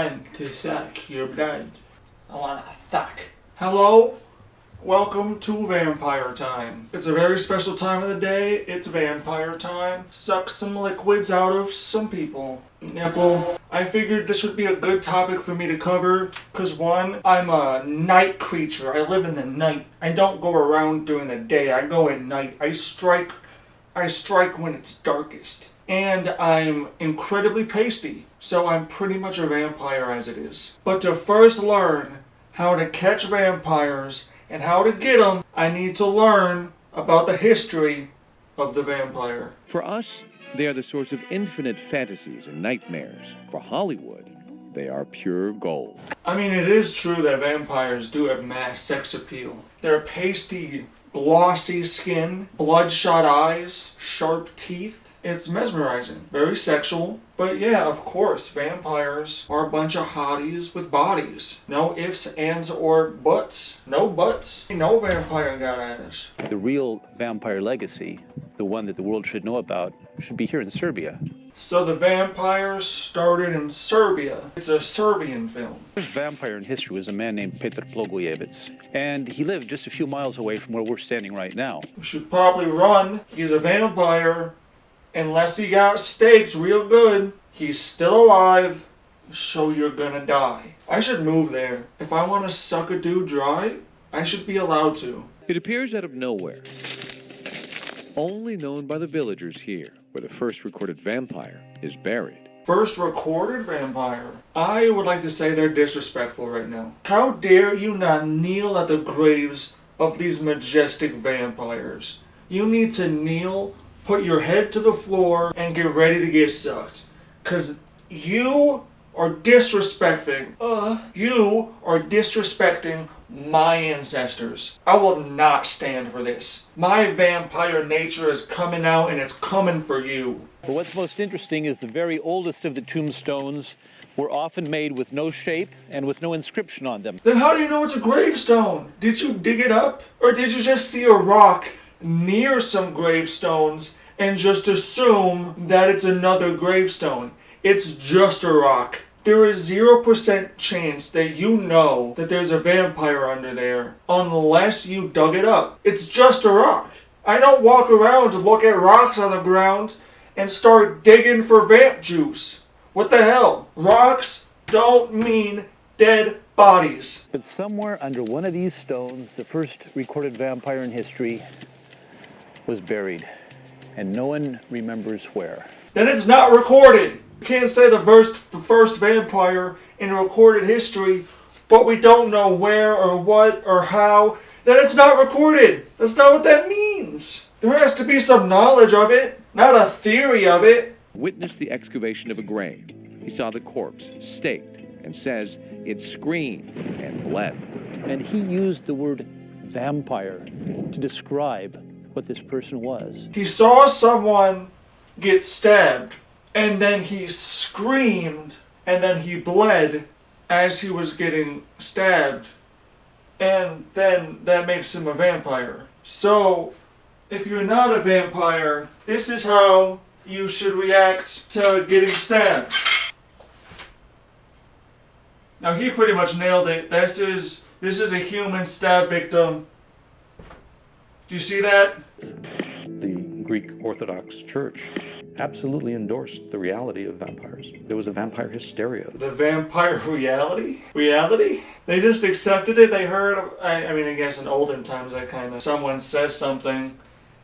want to suck your blood. I want to fuck. Hello? Welcome to vampire time. It's a very special time of the day. It's vampire time. Suck some liquids out of some people. Nipple. I figured this would be a good topic for me to cover, because one, I'm a night creature. I live in the night. I don't go around during the day. I go at night. I strike when it's darkest. And I'm incredibly pasty, so I'm pretty much a vampire as it is. But to first learn how to catch vampires and how to get them, I need to learn about the history of the vampire. For us, they are the source of infinite fantasies and nightmares. For Hollywood, they are pure gold. I mean, it is true that vampires do have mass sex appeal. Their pasty, glossy skin, bloodshot eyes, sharp teeth. It's mesmerizing. Very sexual. But yeah, of course, vampires are a bunch of hotties with bodies. No ifs, ands, or buts. No buts. No vampire got ass. The real vampire legacy, the one that the world should know about, should be here in Serbia. So the vampires started in Serbia. It's a Serbian film. The first vampire in history was a man named Petar Blagojevich, and he lived just a few miles away from where we're standing right now. We should probably run. He's a vampire. Unless he got staked real good, he's still alive, so you're gonna die. I should move there. If I want to suck a dude dry, I should be allowed to. It appears out of nowhere. Only known by the villagers here, where the first recorded vampire is buried. First recorded vampire? I would like to say they're disrespectful right now. How dare you not kneel at the graves of these majestic vampires? You need to kneel, put your head to the floor, and get ready to get sucked. Cause you are disrespecting my ancestors. I will not stand for this. My vampire nature is coming out and it's coming for you. But what's most interesting is the very oldest of the tombstones were often made with no shape and with no inscription on them. Then how do you know it's a gravestone? Did you dig it up? Or did you just see a rock near some gravestones and just assume that it's another gravestone? It's just a rock. There is 0% chance that you know that there's a vampire under there unless you dug it up. It's just a rock. I don't walk around to look at rocks on the ground and start digging for vamp juice. What the hell? Rocks don't mean dead bodies. But somewhere under one of these stones, the first recorded vampire in history was buried, and no one remembers where. Then it's not recorded. You can't say the first vampire in recorded history, but we don't know where or what or how. Then it's not recorded. That's not what that means. There has to be some knowledge of it, not a theory of it. Witnessed the excavation of a grave. He saw the corpse staked and says it screamed and bled. And he used the word vampire to describe what this person was. He saw someone get stabbed, and then he screamed, and then he bled as he was getting stabbed, and then that makes him a vampire. So, if you're not a vampire, this is how you should react to getting stabbed. Now he pretty much nailed it. This is a human stab victim. Do you see that? The Greek Orthodox Church absolutely endorsed the reality of vampires. There was a vampire hysteria. The vampire reality? Reality? They just accepted it. They heard, I mean, I guess in olden times someone says something,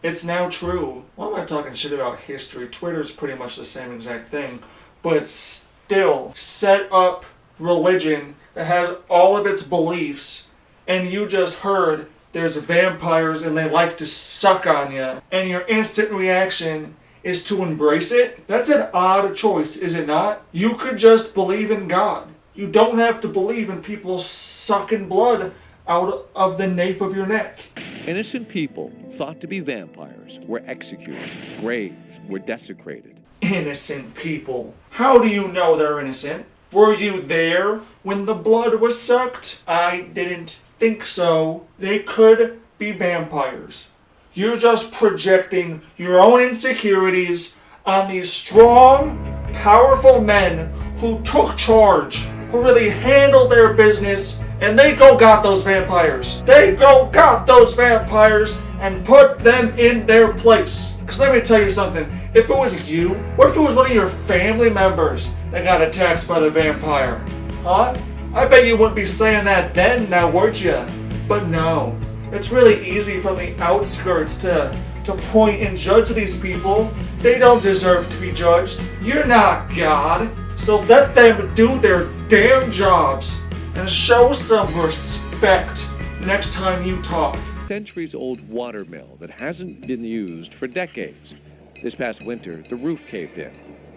it's now true. Why am I talking shit about history? Twitter's pretty much the same exact thing, but still set up religion that has all of its beliefs, and you just heard there's vampires and they like to suck on you, and your instant reaction is to embrace it? That's an odd choice, is it not? You could just believe in God. You don't have to believe in people sucking blood out of the nape of your neck. Innocent people thought to be vampires were executed. Graves were desecrated. Innocent people. How do you know they're innocent? Were you there when the blood was sucked? I didn't think so. They could be vampires. You're just projecting your own insecurities on these strong, powerful men who took charge who really handled their business, and they go got those vampires. They go got those vampires and put them in their place. Because let me tell you something, if it was you, or if it was one of your family members that got attacked by the vampire, huh? I bet you wouldn't be saying that then, now would you? But no, it's really easy from the outskirts to point and judge these people. They don't deserve to be judged. You're not God, so let them do their damn jobs and show some respect next time you talk. Centuries-old watermill that hasn't been used for decades. This past winter, the roof caved in.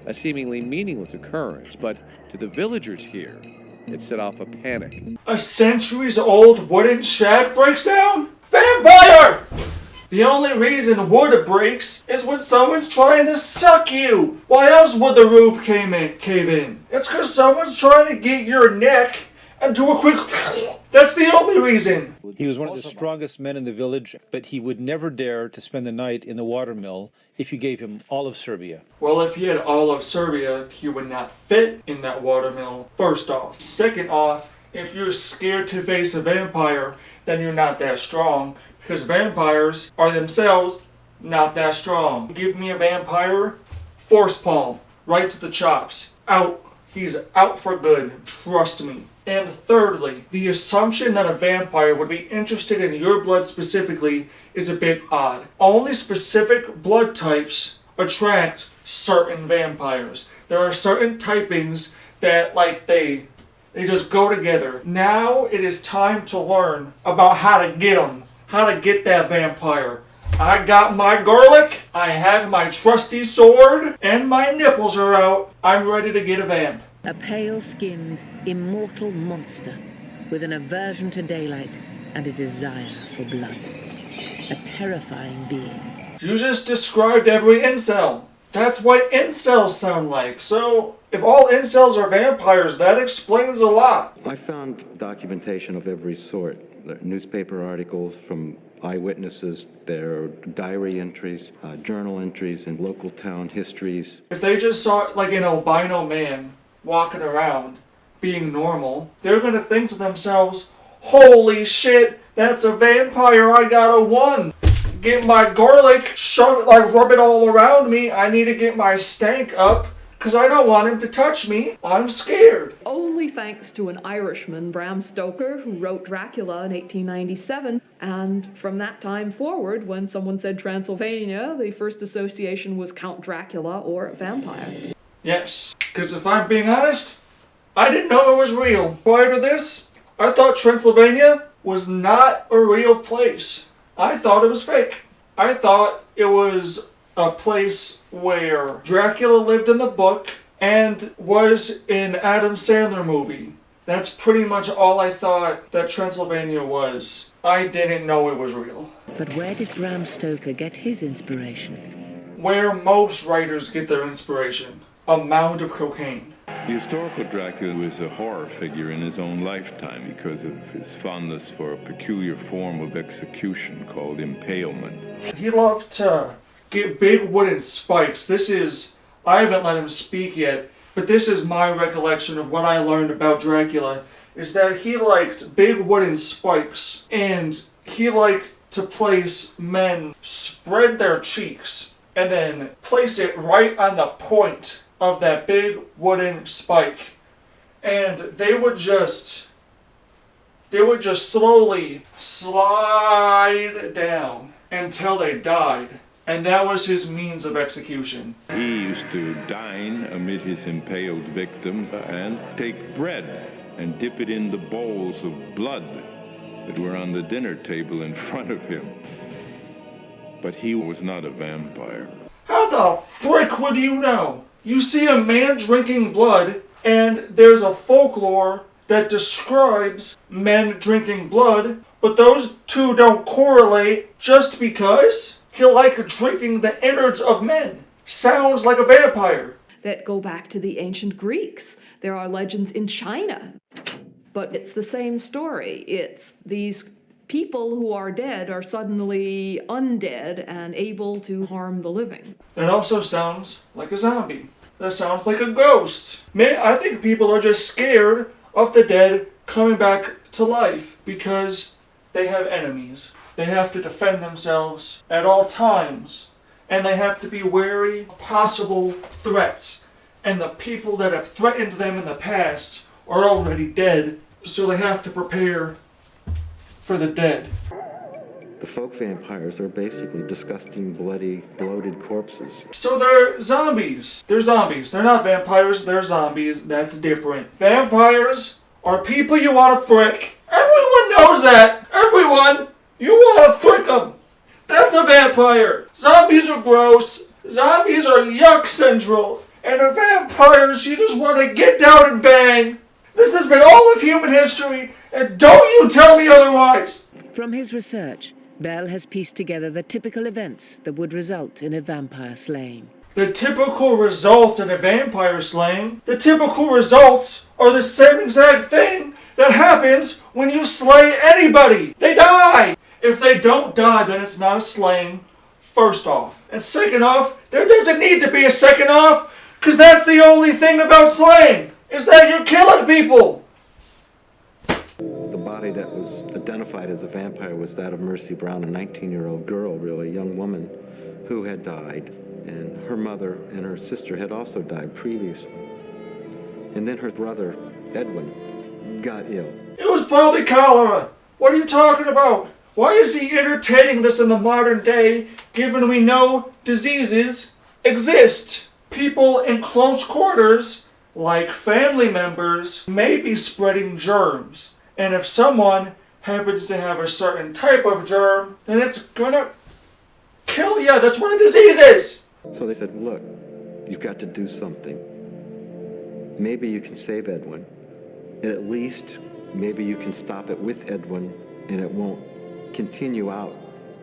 A seemingly meaningless occurrence, but to the villagers here, it set off a panic. A centuries-old wooden shack breaks down? Vampire! The only reason wood breaks is when someone's trying to suck you. Why else would the roof cave in? It's because someone's trying to get your neck and do a quick... That's the only reason. He was one of the strongest men in the village, but he would never dare to spend the night in the watermill if you gave him all of Serbia. Well, if he had all of Serbia, he would not fit in that watermill, first off. Second off, if you're scared to face a vampire, then you're not that strong, because vampires are themselves not that strong. Give me a vampire, force palm, right to the chops. Out. He's out for good, trust me. And thirdly, the assumption that a vampire would be interested in your blood specifically is a bit odd. Only specific blood types attract certain vampires. There are certain typings that, they just go together. Now it is time to learn about how to get them, how to get that vampire. I got my garlic, I have my trusty sword, and my nipples are out. I'm ready to get a vamp. A pale-skinned, immortal monster with an aversion to daylight and a desire for blood. A terrifying being. You just described every incel. That's what incels sound like. So, if all incels are vampires, that explains a lot. I found documentation of every sort. There are newspaper articles from eyewitnesses, there are diary entries, journal entries, and local town histories. If they just saw, an albino man walking around, being normal, they're gonna think to themselves, holy shit, that's a vampire, I got a one. Get my garlic, shove it, rub it all around me, I need to get my stank up, because I don't want him to touch me, I'm scared. Only thanks to an Irishman, Bram Stoker, who wrote Dracula in 1897, and from that time forward, when someone said Transylvania, the first association was Count Dracula or vampire. Yes, because if I'm being honest, I didn't know it was real. Prior to this, I thought Transylvania was not a real place. I thought it was fake. I thought it was a place where Dracula lived in the book and was an Adam Sandler movie. That's pretty much all I thought that Transylvania was. I didn't know it was real. But where did Bram Stoker get his inspiration? Where most writers get their inspiration. A mound of cocaine. The historical Dracula was a horror figure in his own lifetime because of his fondness for a peculiar form of execution called impalement. He loved to get big wooden spikes. I haven't let him speak yet, but this is my recollection of what I learned about Dracula, is that he liked big wooden spikes, and he liked to place men, spread their cheeks, and then place it right on the point of that big wooden spike. And they would just slowly slide down until they died. And that was his means of execution. He used to dine amid his impaled victims and take bread and dip it in the bowls of blood that were on the dinner table in front of him. But he was not a vampire. How the frick would you know? You see a man drinking blood, and there's a folklore that describes men drinking blood, but those two don't correlate just because he liked drinking the innards of men. Sounds like a vampire. That go back to the ancient Greeks. There are legends in China. But it's the same story. It's these people who are dead are suddenly undead and able to harm the living. That also sounds like a zombie. That sounds like a ghost. Man, I think people are just scared of the dead coming back to life because they have enemies. They have to defend themselves at all times, and they have to be wary of possible threats. And the people that have threatened them in the past are already dead, so they have to prepare for the dead. The folk vampires are basically disgusting, bloody, bloated corpses. So they're zombies. They're zombies. They're not vampires, they're zombies. That's different. Vampires are people you want to frick. Everyone knows that. Everyone. You want to frick them. That's a vampire. Zombies are gross. Zombies are yuck central. And the vampires, you just want to get down and bang. This has been all of human history, and don't you tell me otherwise. From his research, Bell has pieced together the typical events that would result in a vampire slaying. The typical results in a vampire slaying, the typical results are the same exact thing that happens when you slay anybody. They die. If they don't die, then it's not a slaying, first off. And second off, there doesn't need to be a second off, because that's the only thing about slaying, is that you're killing people. The body that was identified as a vampire was that of Mercy Brown, a 19-year-old girl, really, a young woman who had died. And her mother and her sister had also died previously. And then her brother, Edwin, got ill. It was probably cholera. What are you talking about? Why is he entertaining this in the modern day, given we know diseases exist? People in close quarters, like family members, may be spreading germs. And if someone happens to have a certain type of germ, then it's gonna kill you. That's what a disease is. So they said, look, you've got to do something. Maybe you can save Edwin. And at least, maybe you can stop it with Edwin, and it won't continue out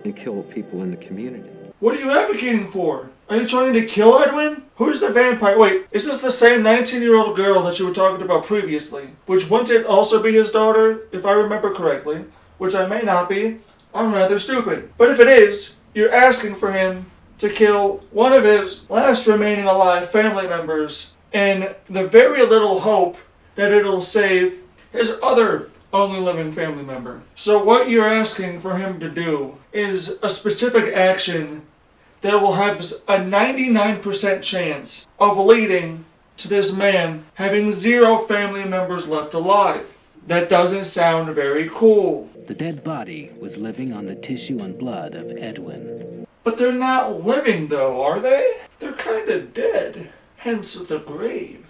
and kill people in the community. What are you advocating for? Are you trying to kill Edwin? Who's the vampire? Wait, is this the same 19-year-old girl that you were talking about previously? Which wouldn't it also be his daughter, if I remember correctly? Which I may not be. I'm rather stupid. But if it is, you're asking for him to kill one of his last remaining alive family members in the very little hope that it'll save his other only living family member. So what you're asking for him to do is a specific action that will have a 99% chance of leading to this man having 0 family members left alive. That doesn't sound very cool. The dead body was living on the tissue and blood of Edwin. But they're not living though, are they? They're kinda dead. Hence the grave.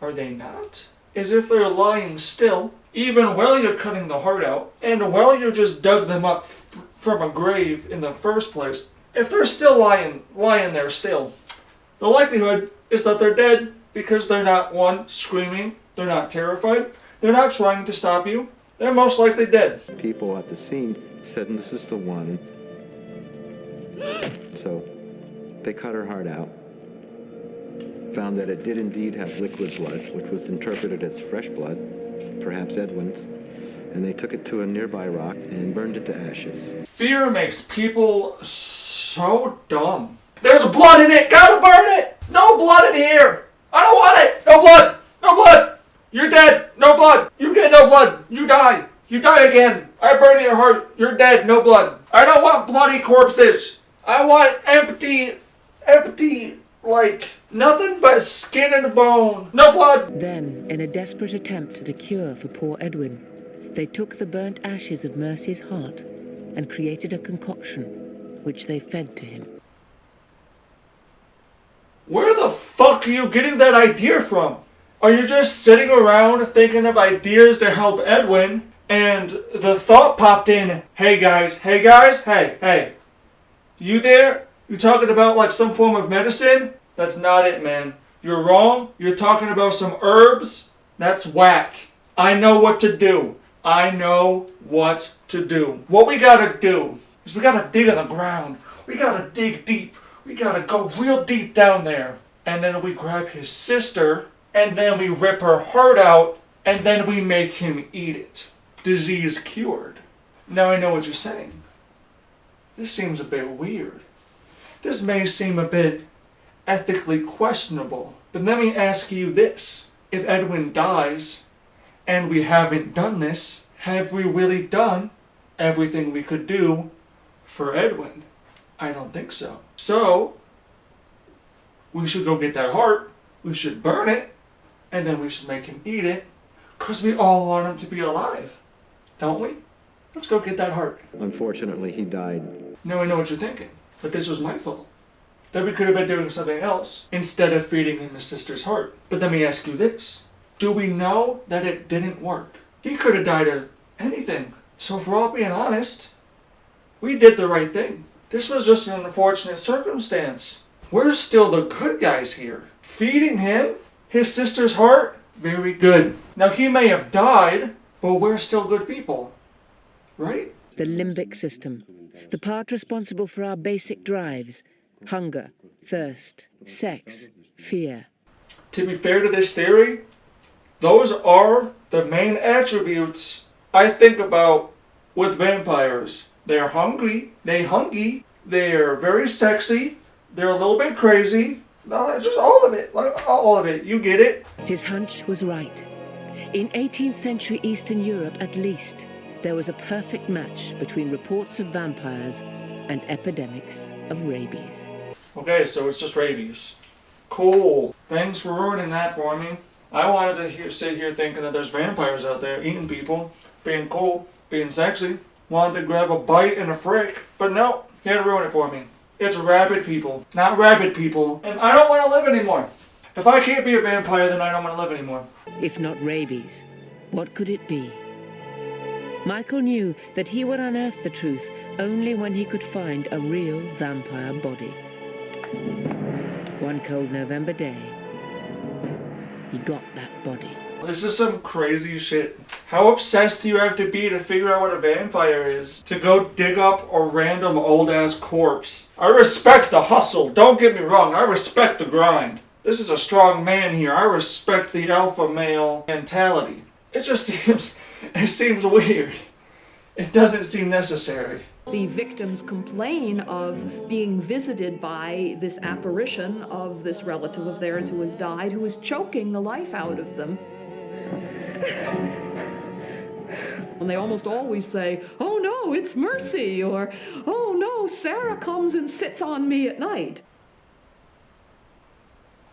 Are they not? As if they're lying still, even while you're cutting the heart out, and while you just dug them up from a grave in the first place. If they're still lying there still, the likelihood is that they're dead because they're not, one, screaming, they're not terrified, they're not trying to stop you, they're most likely dead. People at the scene said, this is the one. So they cut her heart out, found that it did indeed have liquid blood, which was interpreted as fresh blood, perhaps Edwin's, and they took it to a nearby rock and burned it to ashes. Fear makes people so dumb. There's blood in it! Gotta burn it! No blood in here! I don't want it! No blood! No blood! You're dead! No blood! You get no blood! You die! You die again! I burn your heart! You're dead! No blood! I don't want bloody corpses! I want empty, like, nothing but skin and bone! No blood! Then, in a desperate attempt at a cure for poor Edwin, they took the burnt ashes of Mercy's heart and created a concoction, which they fed to him. Where the fuck are you getting that idea from? Are you just sitting around thinking of ideas to help Edwin, and the thought popped in, hey guys, hey. You there? You talking about like some form of medicine? That's not it, man. You're wrong. You're talking about some herbs? That's whack. I know what to do. What we gotta do is we gotta dig in the ground. We gotta dig deep. We gotta go real deep down there. And then we grab his sister, and then we rip her heart out, and then we make him eat it. Disease cured. Now I know what you're saying. This seems a bit weird. This may seem a bit ethically questionable. But let me ask you this. If Edwin dies, and we haven't done this, have we really done everything we could do for Edwin? I don't think so. So, we should go get that heart, we should burn it, and then we should make him eat it, because we all want him to be alive, don't we? Let's go get that heart. Unfortunately, he died. Now I know what you're thinking, but this was my fault. Then we could have been doing something else instead of feeding him his sister's heart. But let me ask you this. Do we know that it didn't work? He could have died of anything. So if we're all being honest, we did the right thing. This was just an unfortunate circumstance. We're still the good guys here. Feeding him his sister's heart? Very good. Now he may have died, but we're still good people. Right? The limbic system, the part responsible for our basic drives: hunger, thirst, sex, fear. To be fair to this theory, those are the main attributes I think about with vampires. They're hungry, they're very sexy, they're a little bit crazy. No, it's just all of it, like all of it. You get it? His hunch was right. In 18th century Eastern Europe at least, there was a perfect match between reports of vampires and epidemics of rabies. Okay, so it's just rabies. Cool. Thanks for ruining that for me. I wanted to sit here thinking that there's vampires out there eating people, being cool, being sexy. Wanted to grab a bite and a frick, but no, he had to ruin it for me. It's rabid people, not rabid people, and I don't want to live anymore. If I can't be a vampire, then I don't want to live anymore. If not rabies, what could it be? Michael knew that he would unearth the truth only when he could find a real vampire body. One cold November day, he got that body. This is some crazy shit. How obsessed do you have to be to figure out what a vampire is? To go dig up a random old-ass corpse. I respect the hustle, don't get me wrong, I respect the grind. This is a strong man here, I respect the alpha male mentality. It just seems weird. It doesn't seem necessary. The victims complain of being visited by this apparition of this relative of theirs who has died, who is choking the life out of them. And they almost always say, "Oh no, it's Mercy," or "Oh no, Sarah comes and sits on me at night."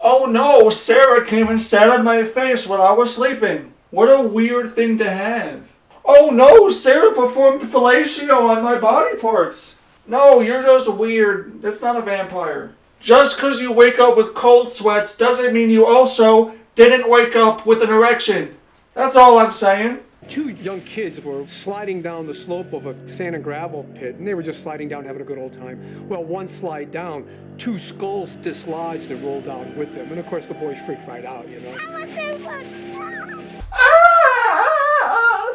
Oh no, Sarah came and sat on my face while I was sleeping. What a weird thing to have. Oh no, Sarah performed fellatio on my body parts. No, you're just weird. That's not a vampire. Just because you wake up with cold sweats doesn't mean you also didn't wake up with an erection. That's all I'm saying. Two young kids were sliding down the slope of a sand and gravel pit, and they were just sliding down, having a good old time. Well, one slide down, two skulls dislodged and rolled down with them. And of course, the boys freaked right out, you know.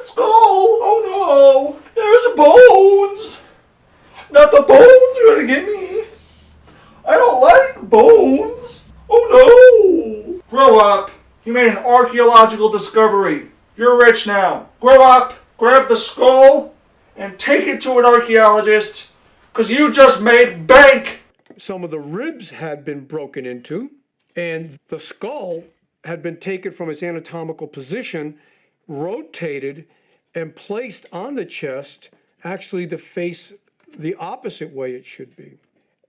Skull! Oh no! There's bones! Not the bones are gonna get me! I don't like bones! Oh no! Grow up! You made an archaeological discovery. You're rich now. Grow up, grab the skull, and take it to an archaeologist, because you just made bank! Some of the ribs had been broken into, and the skull had been taken from its anatomical position, rotated, and placed on the chest, actually to face the opposite way it should be.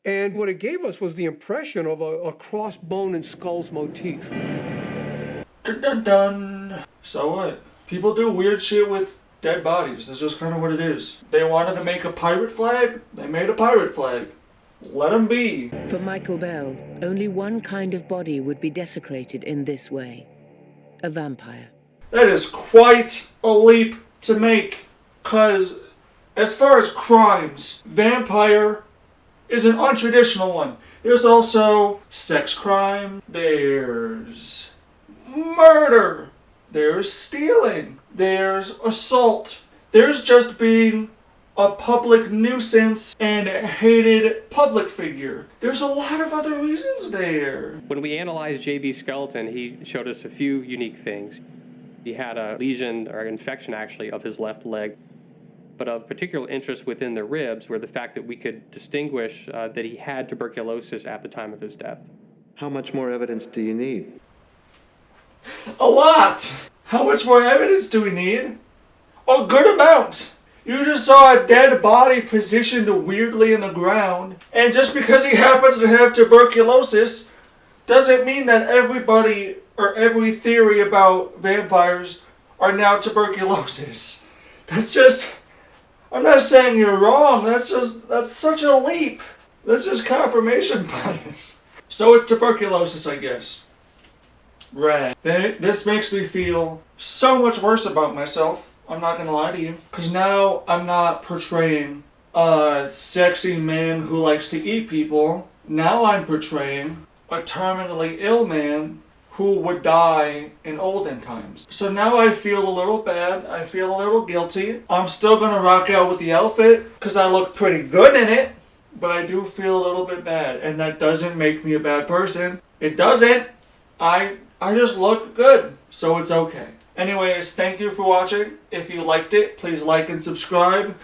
And what it gave us was the impression of a crossbone and skulls motif. Dun dun dun! So what? People do weird shit with dead bodies. That's just kind of what it is. They wanted to make a pirate flag, they made a pirate flag. Let them be. For Michael Bell, only one kind of body would be desecrated in this way: a vampire. That is quite a leap to make, because as far as crimes, vampire is an untraditional one. There's also sex crime, there's murder, there's stealing, there's assault, there's just being a public nuisance and hated public figure. There's a lot of other reasons there. When we analyzed JB's skeleton, he showed us a few unique things. He had a lesion, or infection actually, of his left leg. But of particular interest within the ribs were the fact that we could distinguish that he had tuberculosis at the time of his death. How much more evidence do you need? A lot! How much more evidence do we need? A good amount. You just saw a dead body positioned weirdly in the ground, and just because he happens to have tuberculosis doesn't mean that everybody or every theory about vampires are now tuberculosis. That's just... I'm not saying you're wrong, that's such a leap. That's just confirmation bias. So it's tuberculosis, I guess. Right. This makes me feel so much worse about myself. I'm not gonna lie to you. Because now I'm not portraying a sexy man who likes to eat people. Now I'm portraying a terminally ill man who would die in olden times. So now I feel a little bad. I feel a little guilty. I'm still gonna rock out with the outfit because I look pretty good in it. But I do feel a little bit bad. And that doesn't make me a bad person. It doesn't. I just look good. So it's okay. Anyways, thank you for watching. If you liked it, please like and subscribe.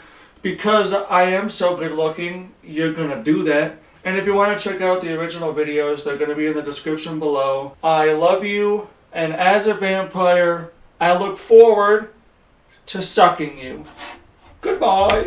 Because I am so good looking, you're gonna do that. And if you want to check out the original videos, they're gonna be in the description below. I love you, and as a vampire, I look forward to sucking you. Goodbye.